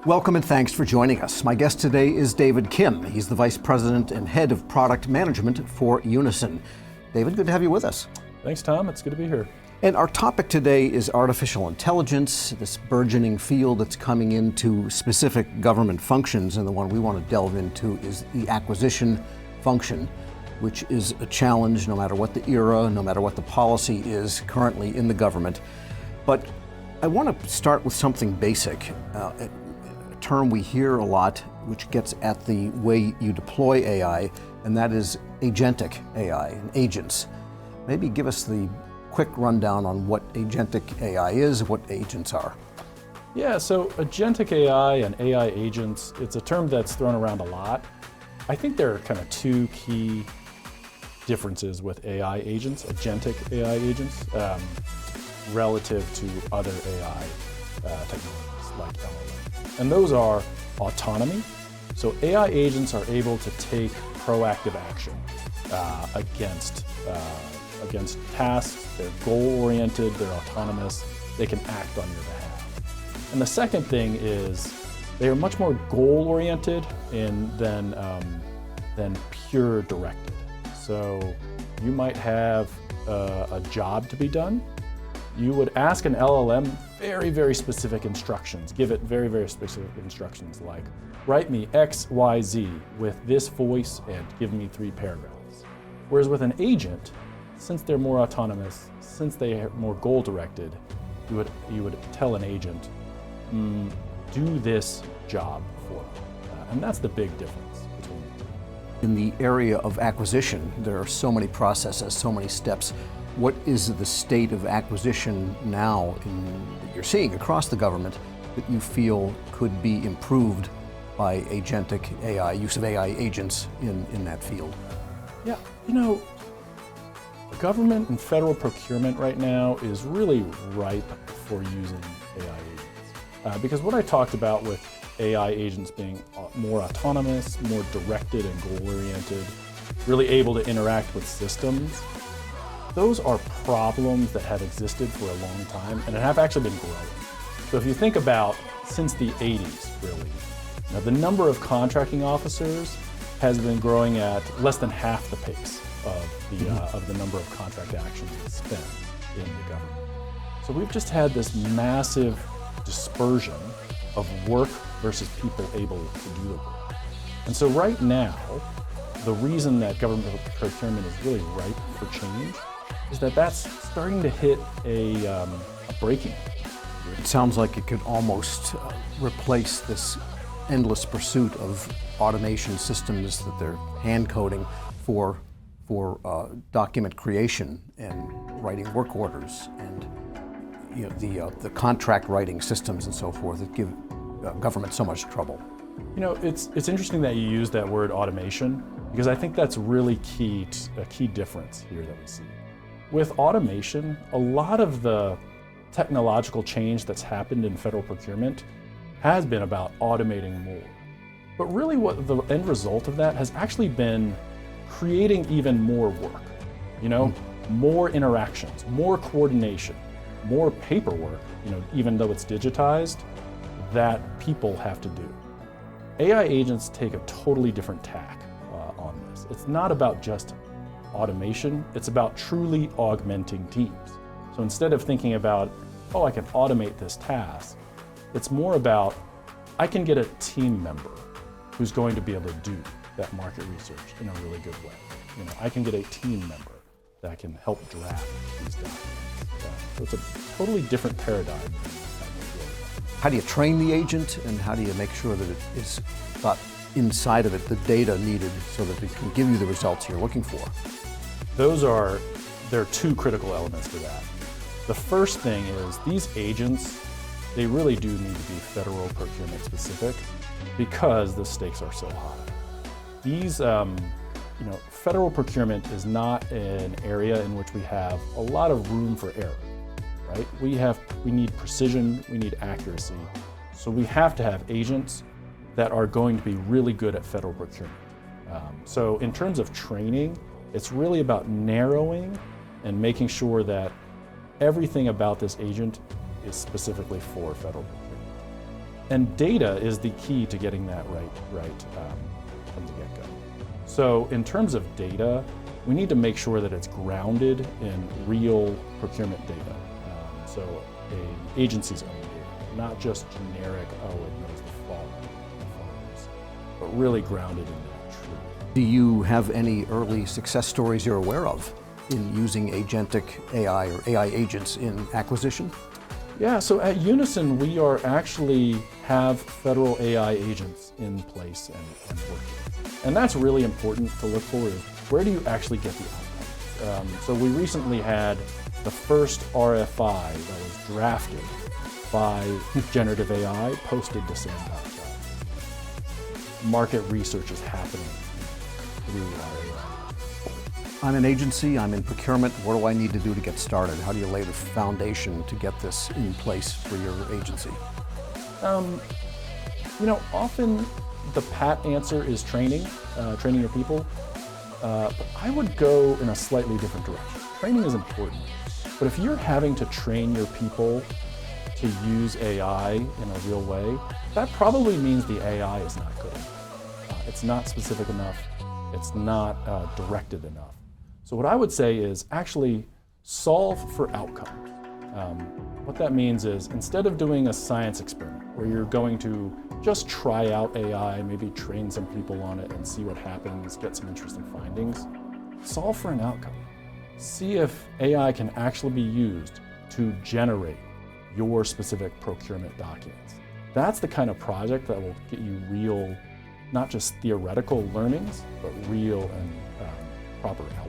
Welcome and thanks for joining us. My guest today is David Kim. He's the Vice President and Head of Product Management for Unison. David, good to have you with us. Thanks, Tom. It's good to be here. And our topic today is artificial intelligence, this burgeoning field that's coming into specific government functions. And the one we want to delve into is the acquisition function, which is a challenge no matter what the era, no matter what the policy is currently in the government. But I want to start with something basic. A term we hear a lot, which gets at the way you deploy AI, and that is agentic AI and agents. Maybe give us the quick rundown on what agentic AI is, what agents are. Yeah, so agentic AI and AI agents, it's a term that's thrown around a lot. I think there are kind of two key differences with AI agents, agentic AI agents, relative to other AI technologies like LLM. And those are autonomy. So AI agents are able to take proactive action against tasks. They're goal-oriented, they're autonomous, they can act on your behalf. And the second thing is they are much more goal-oriented than pure directed. So you might have a job to be done. You would ask an LLM very, very specific instructions, give it very, very specific instructions like, write me X, Y, Z with this voice and give me 3 paragraphs. Whereas with an agent, since they're more autonomous, since they are more goal-directed, you would tell an agent, do this job for me. And that's the big difference between the two. In the area of acquisition, there are so many processes, so many steps. What is the state of acquisition now that you're seeing across the government that you feel could be improved by agentic AI, use of AI agents in that field? Yeah, government and federal procurement right now is really ripe for using AI agents. Because what I talked about with AI agents being more autonomous, more directed and goal-oriented, really able to interact with systems, those are problems that have existed for a long time and have actually been growing. So if you think about since the 80s, really, the number of contracting officers has been growing at less than half the pace of the number of contract actions spent in the government. So we've just had this massive dispersion of work versus people able to do the work. And so right now, the reason that government procurement is really ripe for change is that that's starting to hit a breaking point. It sounds like it could almost replace this endless pursuit of automation systems that they're hand coding for document creation and writing work orders and the contract writing systems and so forth that give government so much trouble. It's interesting that you use that word automation because I think that's really a key difference here that we see. With automation, a lot of the technological change that's happened in federal procurement has been about automating more. But really what the end result of that has actually been creating even more work, more interactions, more coordination, more paperwork, even though it's digitized, that people have to do. AI agents take a totally different tack on this. It's not about just automation, it's about truly augmenting teams. So instead of thinking about, I can automate this task, it's more about, I can get a team member who's going to be able to do that market research in a really good way. I can get a team member that can help draft these documents. So it's a totally different paradigm. How do you train the agent and how do you make sure that it is got inside of it the data needed so that it can give you the results you're looking for? There are 2 critical elements to that. The first thing is these agents, they really do need to be federal procurement specific because the stakes are so high. These, federal procurement is not an area in which we have a lot of room for error, right? We need precision, we need accuracy. So we have to have agents that are going to be really good at federal procurement. So in terms of training, it's really about narrowing and making sure that everything about this agent is specifically for federal procurement. And data is the key to getting that right from the get-go. So in terms of data, we need to make sure that it's grounded in real procurement data. So an agency's own data, not just generic, oh, it knows the farmers, but really grounded in that truth. Do you have any early success stories you're aware of in using agentic AI or AI agents in acquisition? Yeah, so at Unison, we are actually have federal AI agents in place and working. And that's really important to look for, is where do you actually get the outcome? So we recently had the first RFI that was drafted by generative AI posted to sand.gov. Market research is happening through our AI. I'm an agency, I'm in procurement. What do I need to do to get started? How do you lay the foundation to get this in place for your agency? Often the pat answer is training your people. But I would go in a slightly different direction. Training is important, but if you're having to train your people to use AI in a real way, that probably means the AI is not good enough. It's not specific enough. It's not directed enough. So what I would say is actually solve for outcome. What that means is, instead of doing a science experiment where you're going to just try out AI, maybe train some people on it and see what happens, get some interesting findings, solve for an outcome. See if AI can actually be used to generate your specific procurement documents. That's the kind of project that will get you real, not just theoretical learnings, but real and proper outcomes.